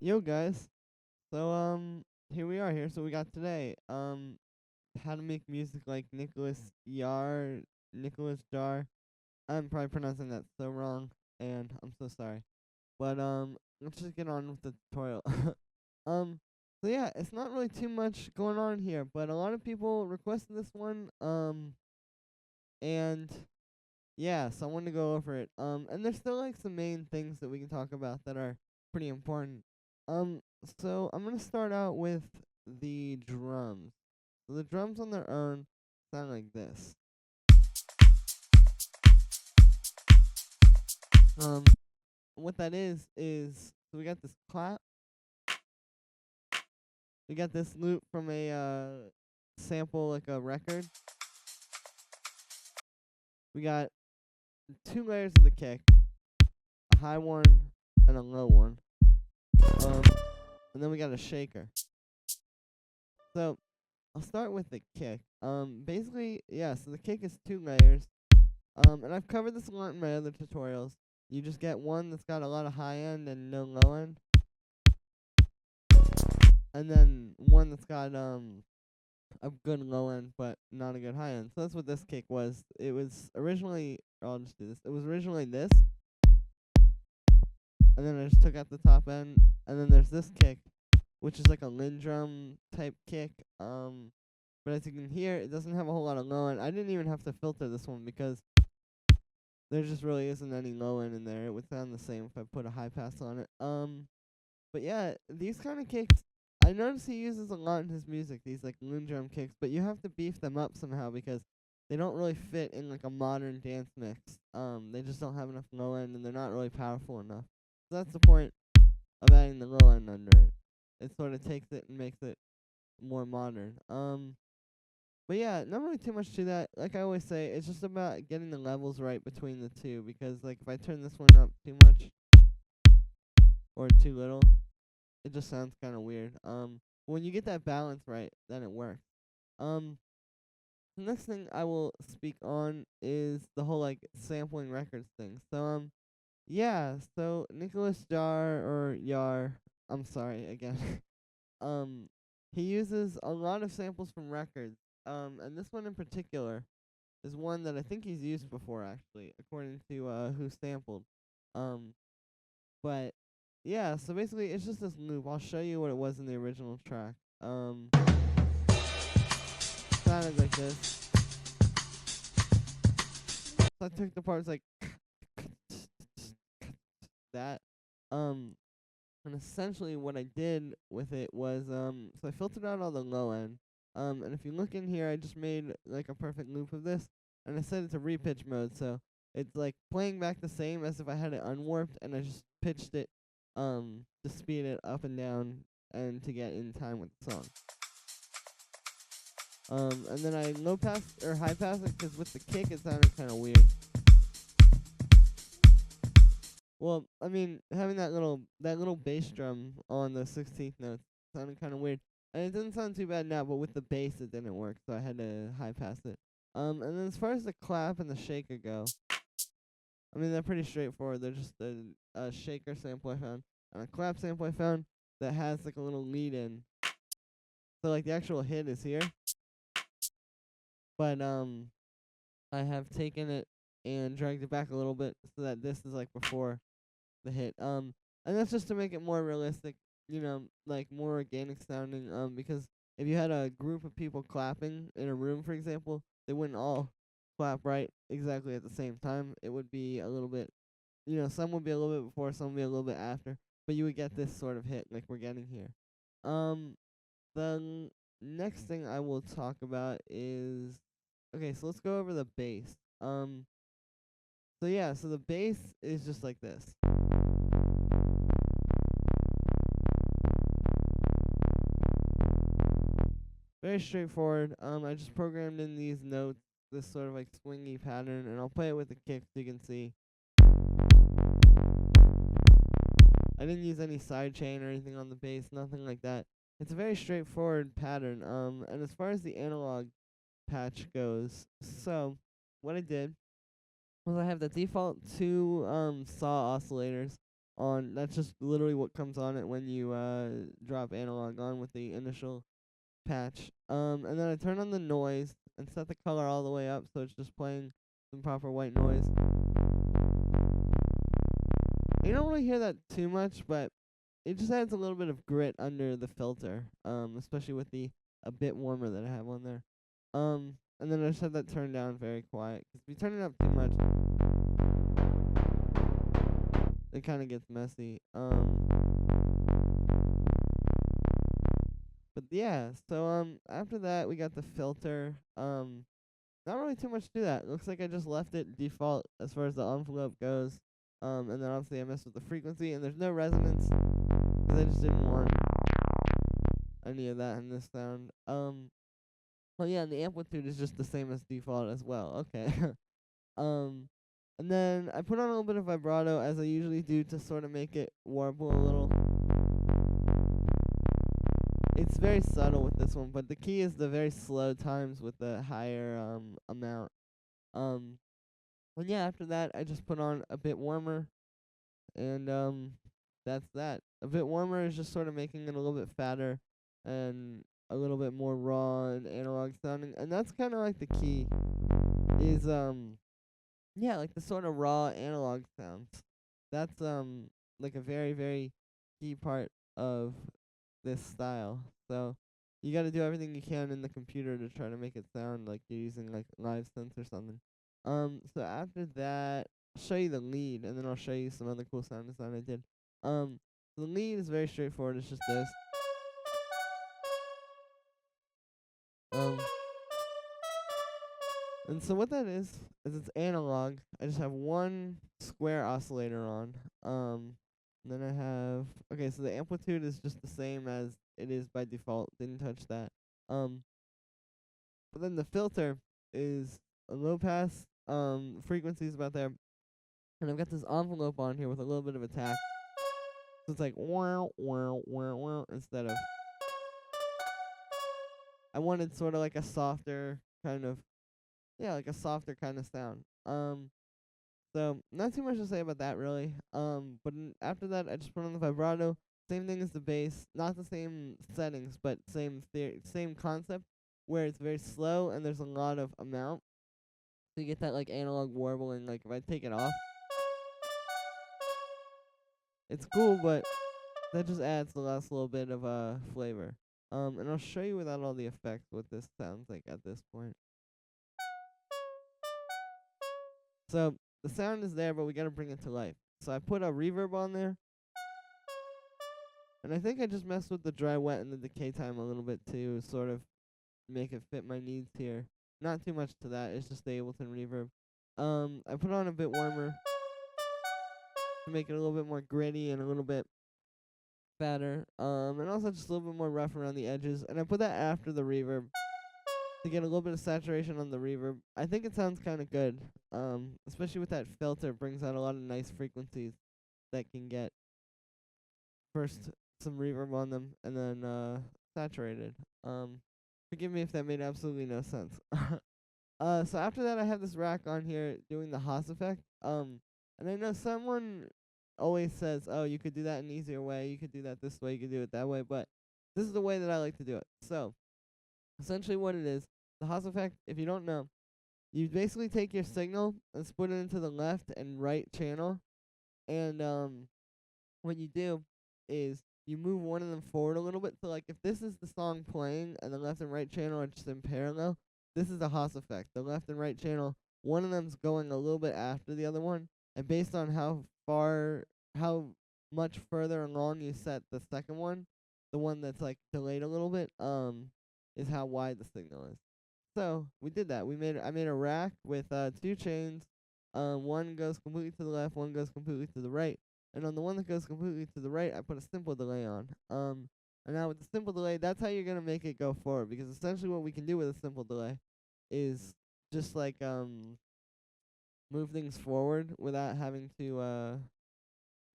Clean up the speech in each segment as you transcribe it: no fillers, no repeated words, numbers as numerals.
Yo guys. So here we are here. So we got today how to make music like Nicolas Jaar. I'm probably pronouncing that so wrong and I'm so sorry. But let's just get on with the tutorial. um so yeah, it's not really too much going on here, but a lot of people requested this one and yeah, so I wanted to go over it. And there's still like some main things that we can talk about that are pretty important. Um, so I'm gonna start out with the drums. So the drums on their own sound like this. Um, what that is so we got this clap, we got this loop from a sample like a record. We got two layers of the kick, a high one and a low one. Um, and then we got a shaker. So I'll start with the kick. Basically, yeah, so the kick is two layers. And I've covered this a lot in my other tutorials. You just get one that's got a lot of high end and no low end. And then one that's got a good low end but not a good high end. So that's what this kick was. It was originally, I'll just do this. It was originally this. And then I just took out the top end. And then there's this kick, which is like a Lindrum type kick. But as you can hear, it doesn't have a whole lot of low end. I didn't even have to filter this one because there just really isn't any low end in there. It would sound the same if I put a high pass on it. But yeah, these kind of kicks, I notice he uses a lot in his music, these like Lindrum kicks, but you have to beef them up somehow because they don't really fit in like a modern dance mix. They just don't have enough low end and they're not really powerful enough. So that's the point of adding the low end under it. It sort of takes it and makes it more modern. But yeah, not really too much to that. Like I always say, it's just about getting the levels right between the two. Because like if I turn this one up too much or too little, it just sounds kind of weird. When you get that balance right, then it works. Um, the next thing I will speak on is the whole like sampling records thing. So yeah. So Nicolas Jaar or Yar, I'm sorry again. um, he uses a lot of samples from records. And this one in particular is one that I think he's used before, actually, according to who sampled. Um, but yeah, so basically it's just this loop. I'll show you what it was in the original track. Sounded like this. So I took the parts like that. And essentially what I did with it was so I filtered out all the low end. And if you look in here, I just made like a perfect loop of this, and I set it to repitch mode, so it's like playing back the same as if I had it unwarped, and I just pitched it to speed it up and down and to get in time with the song. And then I low pass or high pass it because with the kick it sounded kind of weird. Well, I mean, having that little bass drum on the 16th notes sounded kind of weird, and it doesn't sound too bad now. But with the bass, it didn't work, so I had to high pass it. And then as far as the clap and the shaker go, I mean they're pretty straightforward. They're just a shaker sample I found and a clap sample I found that has like a little lead in. So like the actual hit is here, but I have taken it and dragged it back a little bit so that this is like before the hit. And that's just to make it more realistic, like more organic sounding. Because if you had a group of people clapping in a room, for example, they wouldn't all clap right exactly at the same time. It would be a little bit, some would be a little bit before, some would be a little bit after, but you would get this sort of hit like we're getting here. The next thing I will talk about is okay. So let's go over the bass. So yeah, so the bass is just like this. Very straightforward. I just programmed in these notes, this sort of like swingy pattern, and I'll play it with the kick so you can see. I didn't use any sidechain or anything on the bass, nothing like that. It's a very straightforward pattern. And as far as the analog patch goes, so what I did was I have the default two saw oscillators on. That's just literally what comes on it when you drop analog on with the initial patch. And then I turn on the noise and set the color all the way up so it's just playing some proper white noise. You don't really hear that too much, but it just adds a little bit of grit under the filter, especially with the a bit warmer that I have on there. And then I just have that turned down very quiet, 'cause if you turn it up too much, it kind of gets messy. But yeah, so after that we got the filter. Not really too much to that. Looks like I just left it default as far as the envelope goes. And then obviously I messed with the frequency, and there's no resonance, 'cause I just didn't want any of that in this sound. Well, yeah, and the amplitude is just the same as default as well. Okay. um, and then I put on a little bit of vibrato, as I usually do, to sort of make it warble a little. It's very subtle with this one, but the key is the very slow times with the higher amount. Um, and yeah, after that I just put on a bit warmer, and that's that. A bit warmer is just sort of making it a little bit fatter and a little bit more raw and analog sounding, and that's kind of like the key. Is yeah, like the sort of raw analog sounds. That's like a very very key part of this style. So you got to do everything you can in the computer to try to make it sound like you're using like live synth or something. So after that, I'll show you the lead, and then I'll show you some other cool sound design I did. The lead is very straightforward. It's just this. Um, and so what that is it's analog. I just have one square oscillator on. And then I have, okay, so the amplitude is just the same as it is by default. Didn't touch that. But then the filter is a low pass. Frequency is about there. And I've got this envelope on here with a little bit of attack. So it's like wow, wow, wow, wow, instead of. I wanted sort of like a softer kind of, yeah, like a softer kind of sound. So not too much to say about that really. But after that, I just put on the vibrato. Same thing as the bass, not the same settings, but same concept, where it's very slow and there's a lot of amount. So you get that like analog warbling. Like if I take it off, it's cool, but that just adds the last little bit of flavor. And I'll show you without all the effects what this sounds like at this point. So the sound is there, but we gotta bring it to life. So I put a reverb on there, and I think I just messed with the dry wet and the decay time a little bit too, sort of make it fit my needs here. Not too much to that, it's just the Ableton reverb. I put on a bit warmer to make it a little bit more gritty and a little bit fatter. And also just a little bit more rough around the edges. And I put that after the reverb to get a little bit of saturation on the reverb. I think it sounds kind of good. Especially with that filter, it brings out a lot of nice frequencies that can get first some reverb on them and then saturated. Forgive me if that made absolutely no sense. So after that, I have this rack on here doing the Haas effect. And I know someone always says, "Oh, you could do that an easier way. You could do that this way. You could do it that way." But this is the way that I like to do it. So essentially, what it is, the Haas effect. If you don't know, you basically take your signal and split it into the left and right channel, and what you do is you move one of them forward a little bit. So like if this is the song playing and the left and right channel are just in parallel, this is the Haas effect. The left and right channel, one of them's going a little bit after the other one, and based on how much further along you set the second one, the one that's like delayed a little bit, is how wide the signal is. So we did that. I made a rack with two chains. One goes completely to the left, one goes completely to the right. And on the one that goes completely to the right, I put a simple delay on. And now with the simple delay, that's how you're gonna make it go forward. Because essentially, what we can do with a simple delay is just like move things forward without having to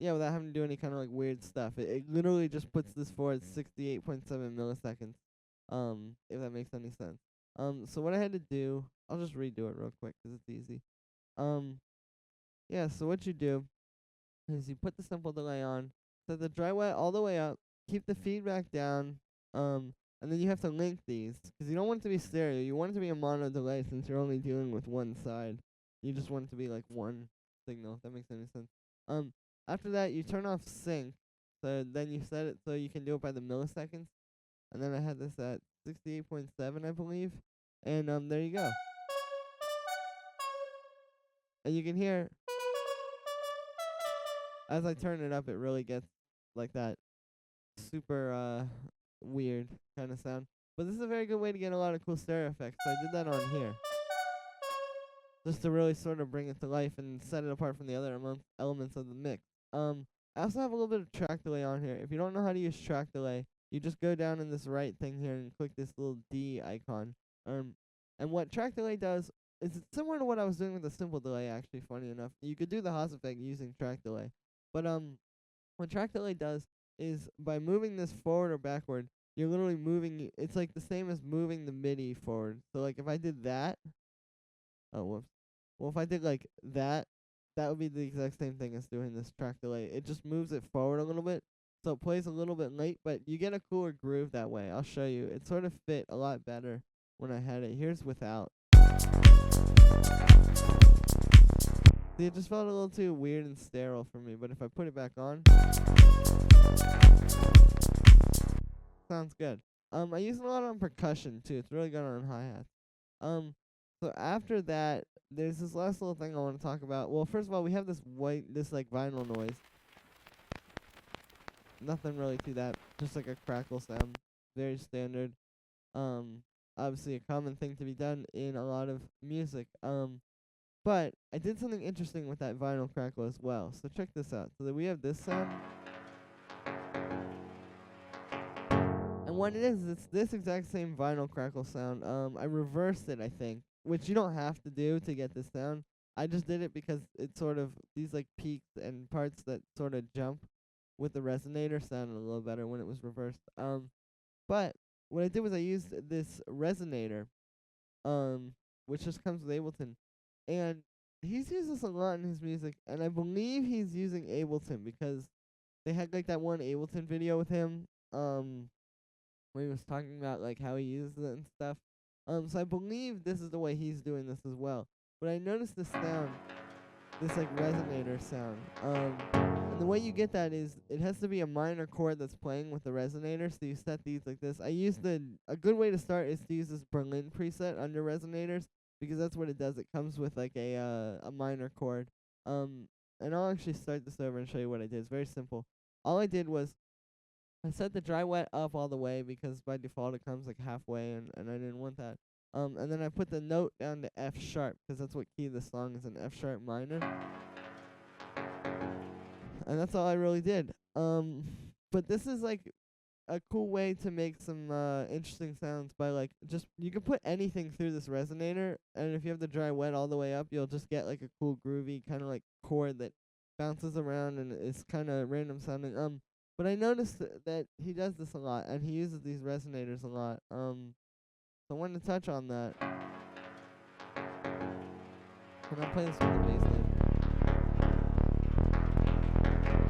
without having to do any kind of like weird stuff. It literally just puts this forward 68.7 milliseconds. If that makes any sense. So what I had to do, I'll just redo it real quick 'cause it's easy. Um, yeah. So what you do is you put the simple delay on, set the dry wet all the way up, keep the feedback down, and then you have to link these because you don't want it to be stereo. You want it to be a mono delay since you're only dealing with one side. You just want it to be like one signal. If that makes any sense. Um, After that, you turn off sync. So then you set it so you can do it by the milliseconds. And then I had this at 68.7, I believe. And there you go. And you can hear as I turn it up, it really gets like that super weird kind of sound. But this is a very good way to get a lot of cool stereo effects. So I did that on here, just to really sort of bring it to life and set it apart from the other elements of the mix. I also have a little bit of track delay on here. If you don't know how to use track delay, you just go down in this right thing here and click this little D icon. And what track delay does is it's similar to what I was doing with the simple delay. Actually, funny enough, you could do the Haas effect using track delay, but what track delay does is by moving this forward or backward, you're literally moving. It's like the same as moving the MIDI forward. So like if I did that, oh whoops. Well, if I did like that, that would be the exact same thing as doing this track delay. It just moves it forward a little bit, so it plays a little bit late, but you get a cooler groove that way. I'll show you. It sort of fit a lot better when I had it. Here's without. See, it just felt a little too weird and sterile for me, but if I put it back on, sounds good. I use it a lot on percussion too. It's really good on hi-hats. So after that, there's this last little thing I want to talk about. Well, first of all, we have this this like vinyl noise. Nothing really to that, just like a crackle sound, very standard. Obviously a common thing to be done in a lot of music. But I did something interesting with that vinyl crackle as well. So check this out. So that we have this sound. And what it is, it's this exact same vinyl crackle sound. I reversed it, I think, which you don't have to do to get this sound. I just did it because it's sort of these like peaks and parts that sort of jump with the resonator sounded a little better when it was reversed. But what I did was I used this resonator, which just comes with Ableton, and he's used this a lot in his music, and I believe he's using Ableton because they had like that one Ableton video with him, where he was talking about like how he uses it and stuff. So I believe this is the way he's doing this as well. But I noticed this sound, this like resonator sound. And the way you get that is it has to be a minor chord that's playing with the resonator. So you set these like this. I use a good way to start is to use this Berlin preset under resonators because that's what it does. It comes with like a minor chord. And I'll actually start this over and show you what I did. It's very simple. All I did was I set the dry wet up all the way because by default it comes like halfway, and I didn't want that. And then I put the note down to F sharp because that's what key of the song is, an F sharp minor. And that's all I really did. But this is like a cool way to make some interesting sounds by like just you can put anything through this resonator, and if you have the dry wet all the way up, you'll just get like a cool groovy kind of like chord that bounces around and is kind of random sounding. But I noticed that he does this a lot, and he uses these resonators a lot. So I wanted to touch on that. And I'll play this with the bass line.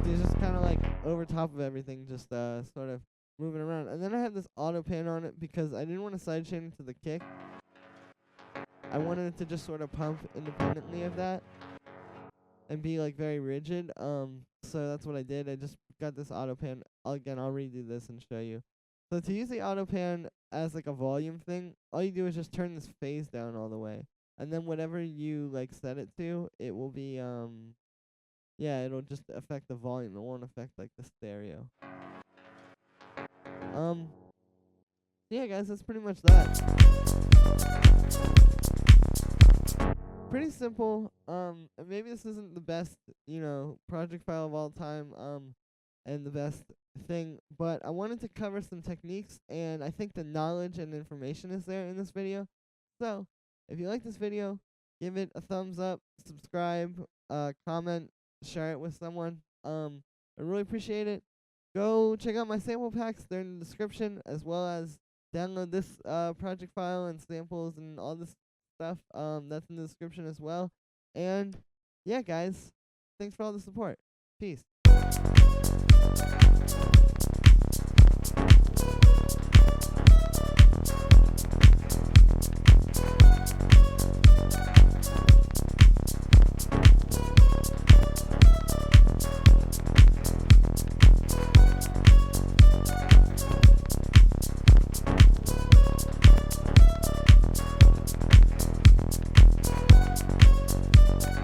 He's just kind of like over top of everything, just sort of moving around. And then I have this auto pan on it because I didn't want to sidechain it to the kick. I wanted it to just sort of pump independently of that and be like very rigid. So that's what I did. I just got this auto pan. Again, I'll redo this and show you. So to use the auto pan as like a volume thing, all you do is just turn this phase down all the way. And then whatever you like set it to, it will be yeah, it'll just affect the volume. It won't affect like the stereo. Yeah guys, that's pretty much that. Pretty simple. And maybe this isn't the best, project file of all time, and the best thing, but I wanted to cover some techniques, and I think the knowledge and information is there in this video. So, if you like this video, give it a thumbs up, subscribe, comment, share it with someone. I really appreciate it. Go check out my sample packs. They're in the description, as well as download this project file and samples and all this stuff. That's in the description as well. And yeah, guys, thanks for all the support. Peace.